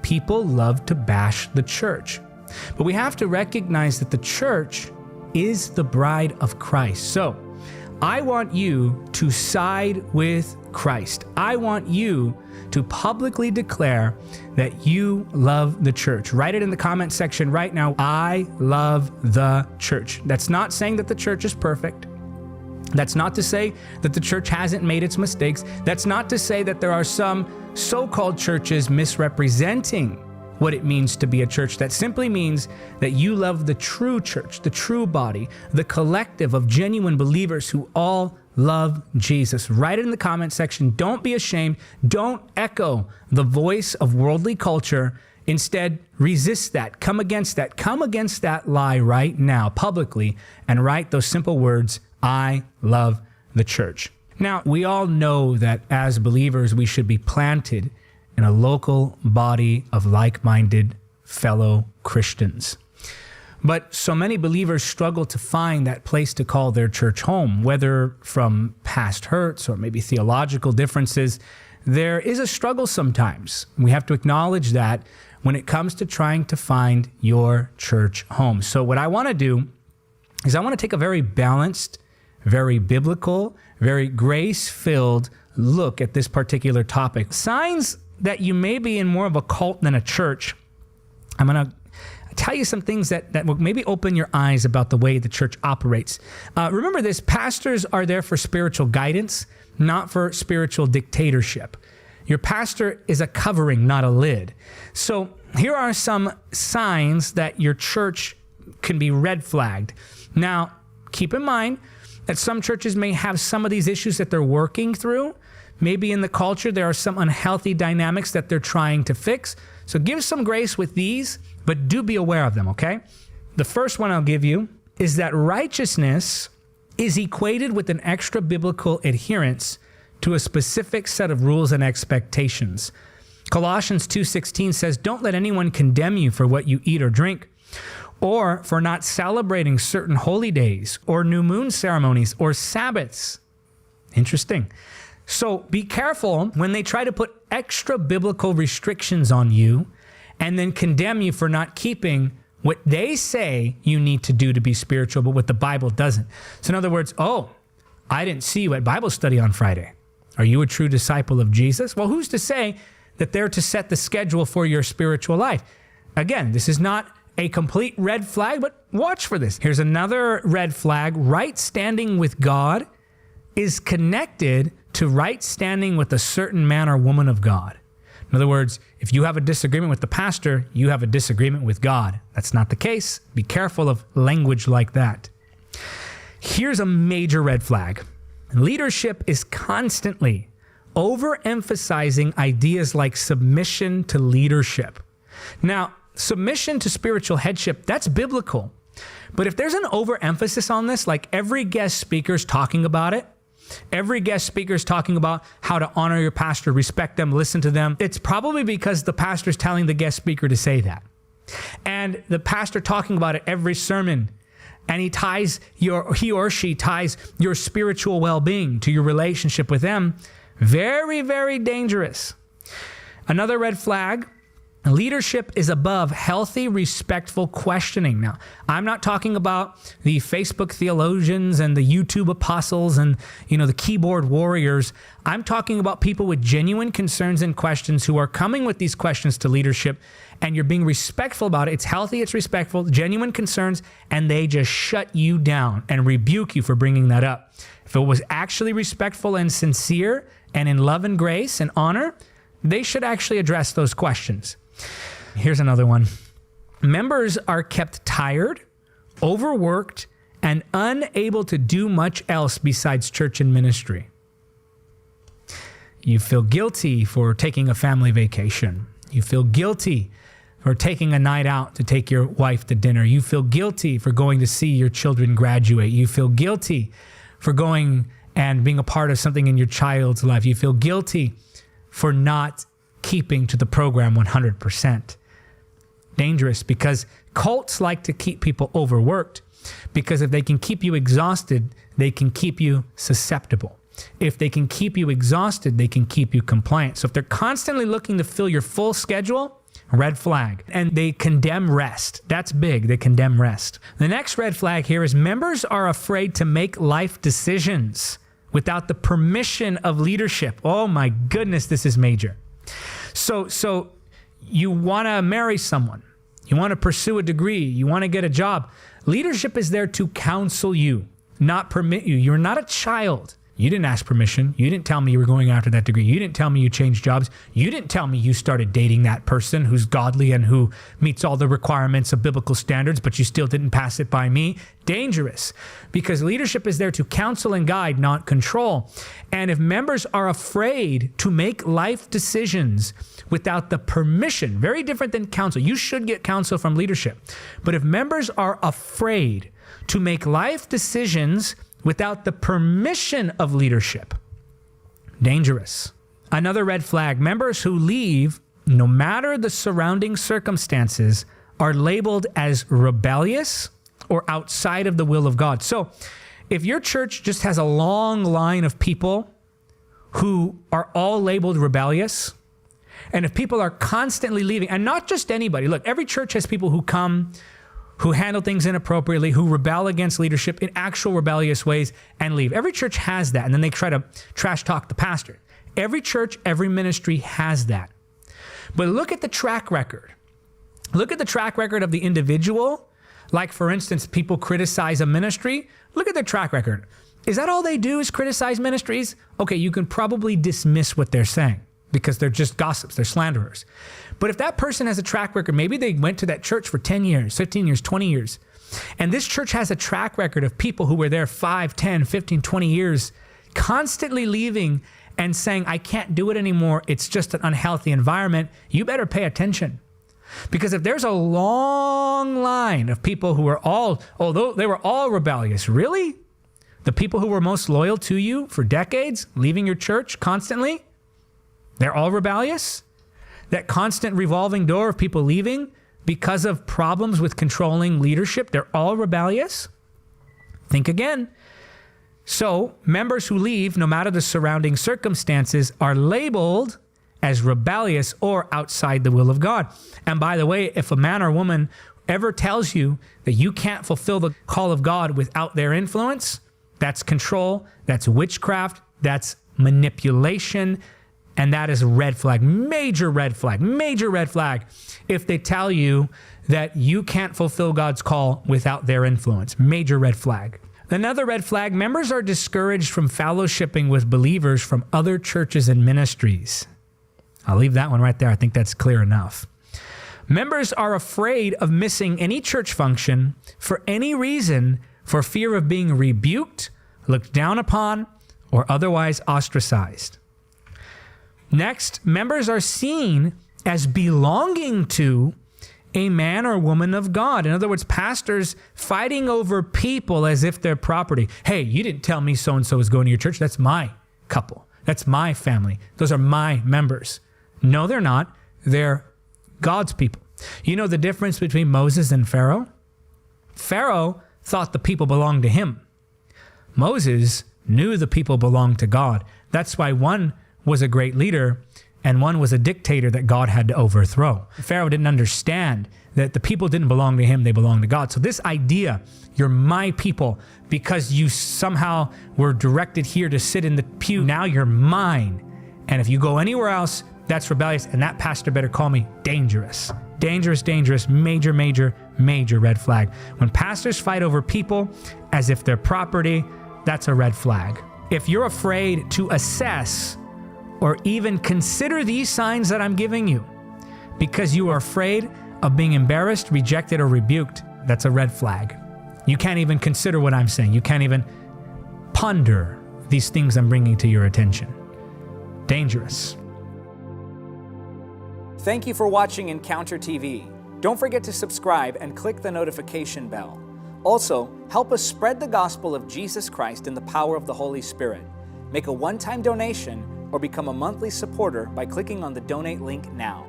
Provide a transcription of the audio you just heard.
people love to bash the church. But we have to recognize that the church is the bride of Christ. So I want you to side with Christ. I want you to publicly declare that you love the church. Write it in the comment section right now. I love the church. That's not saying that the church is perfect. That's not to say that the church hasn't made its mistakes. That's not to say that there are some so-called churches misrepresenting what it means to be a church. That simply means that you love the true church, the true body, the collective of genuine believers who all love Jesus. Write it in the comment section. Don't be ashamed. Don't echo the voice of worldly culture. Instead, resist that. Come against that. Come against that lie right now, publicly, and write those simple words, I love the church. Now, we all know that as believers, we should be planted in a local body of like-minded fellow Christians. But so many believers struggle to find that place to call their church home, whether from past hurts or maybe theological differences. There is a struggle sometimes. We have to acknowledge that when it comes to trying to find your church home. So what I want to do is I want to take a very balanced, very biblical, very grace-filled look at this particular topic. Signs that you may be in more of a cult than a church. I'm going to tell you some things that will maybe open your eyes about the way the church operates. Remember this, pastors are there for spiritual guidance, not for spiritual dictatorship. Your pastor is a covering, not a lid. So here are some signs that your church can be red flagged. Now, keep in mind that some churches may have some of these issues that they're working through. Maybe in the culture, there are some unhealthy dynamics that they're trying to fix. So give some grace with these, but do be aware of them, okay? The first one I'll give you is that righteousness is equated with an extra biblical adherence to a specific set of rules and expectations. Colossians 2:16 says, don't let anyone condemn you for what you eat or drink, or for not celebrating certain holy days, or new moon ceremonies, or Sabbaths. Interesting. So be careful when they try to put extra biblical restrictions on you and then condemn you for not keeping what they say you need to do to be spiritual, but what the Bible doesn't. So in other words, oh, I didn't see you at Bible study on Friday. Are you a true disciple of Jesus? Well, who's to say that they're to set the schedule for your spiritual life? Again, this is not a complete red flag, but watch for this. Here's another red flag. Right standing with God is connected to right standing with a certain man or woman of God. In other words, if you have a disagreement with the pastor, you have a disagreement with God. That's not the case. Be careful of language like that. Here's a major red flag. Leadership is constantly overemphasizing ideas like submission to leadership. Now, submission to spiritual headship, that's biblical. But if there's an overemphasis on this, like every guest speaker's talking about it, every guest speaker is talking about how to honor your pastor, respect them, listen to them. It's probably because the pastor's telling the guest speaker to say that. And the pastor talking about it every sermon. And he or she ties your spiritual well-being to your relationship with them. Very, very dangerous. Another red flag. Leadership is above healthy, respectful questioning. Now, I'm not talking about the Facebook theologians and the YouTube apostles and, the keyboard warriors. I'm talking about people with genuine concerns and questions who are coming with these questions to leadership, and you're being respectful about it. It's healthy, it's respectful, genuine concerns, and they just shut you down and rebuke you for bringing that up. If it was actually respectful and sincere and in love and grace and honor, they should actually address those questions. Here's another one. Members are kept tired, overworked, and unable to do much else besides church and ministry. You feel guilty for taking a family vacation. You feel guilty for taking a night out to take your wife to dinner. You feel guilty for going to see your children graduate. You feel guilty for going and being a part of something in your child's life. You feel guilty for not keeping to the program 100%. Dangerous, because cults like to keep people overworked, because if they can keep you exhausted, they can keep you susceptible. If they can keep you exhausted, they can keep you compliant. So if they're constantly looking to fill your full schedule, Red flag. And they condemn rest. That's big. They condemn rest. The next red flag here is members are afraid to make life decisions without the permission of leadership. Oh my goodness, this is major. So you want to marry someone. You want to pursue a degree. You want to get a job. Leadership is there to counsel you, not permit you. You're not a child. You didn't ask permission. You didn't tell me you were going after that degree. You didn't tell me you changed jobs. You didn't tell me you started dating that person who's godly and who meets all the requirements of biblical standards, but you still didn't pass it by me. Dangerous, because leadership is there to counsel and guide, not control. And if members are afraid to make life decisions without the permission, very different than counsel. You should get counsel from leadership. But if members are afraid to make life decisions without the permission of leadership, dangerous. Another red flag, members who leave, no matter the surrounding circumstances, are labeled as rebellious or outside of the will of God. So if your church just has a long line of people who are all labeled rebellious, and if people are constantly leaving, and not just anybody, look, every church has people who come, who handle things inappropriately, who rebel against leadership in actual rebellious ways and leave. Every church has that, and then they try to trash talk the pastor. Every church, every ministry has that. But look at the track record. Look at the track record of the individual. Like, for instance, people criticize a ministry. Look at their track record. Is that all they do is criticize ministries? Okay, you can probably dismiss what they're saying because they're just gossips, they're slanderers. But if that person has a track record, maybe they went to that church for 10 years, 15 years, 20 years, and this church has a track record of people who were there 5, 10, 15, 20 years, constantly leaving and saying, I can't do it anymore, it's just an unhealthy environment, you better pay attention. Because if there's a long line of people who are all, although they were all rebellious, really? The people who were most loyal to you for decades, leaving your church constantly, they're all rebellious? That constant revolving door of people leaving because of problems with controlling leadership, they're all rebellious? Think again. So members who leave, no matter the surrounding circumstances, are labeled as rebellious or outside the will of God. And by the way, if a man or woman ever tells you that you can't fulfill the call of God without their influence, that's control, that's witchcraft, that's manipulation, and that is a red flag, major red flag, major red flag. If they tell you that you can't fulfill God's call without their influence, major red flag. Another red flag, members are discouraged from fellowshipping with believers from other churches and ministries. I'll leave that one right there. I think that's clear enough. Members are afraid of missing any church function for any reason for fear of being rebuked, looked down upon, or otherwise ostracized. Next, members are seen as belonging to a man or woman of God. In other words, pastors fighting over people as if they're property. Hey, you didn't tell me so-and-so is going to your church. That's my couple. That's my family. Those are my members. No, they're not. They're God's people. You know the difference between Moses and Pharaoh? Pharaoh thought the people belonged to him. Moses knew the people belonged to God. That's why one was a great leader and one was a dictator that God had to overthrow. Pharaoh didn't understand that the people didn't belong to him, they belonged to God. So this idea, you're my people because you somehow were directed here to sit in the pew, now you're mine. And if you go anywhere else, that's rebellious, and that pastor better call me dangerous. Dangerous, dangerous, major, major, major red flag. When pastors fight over people as if they're property, that's a red flag. If you're afraid to assess or even consider these signs that I'm giving you because you are afraid of being embarrassed, rejected, or rebuked, that's a red flag. You can't even consider what I'm saying. You can't even ponder these things I'm bringing to your attention. Dangerous. Thank you for watching Encounter TV. Don't forget to subscribe and click the notification bell. Also, help us spread the gospel of Jesus Christ in the power of the Holy Spirit. Make a one-time donation or become a monthly supporter by clicking on the donate link now.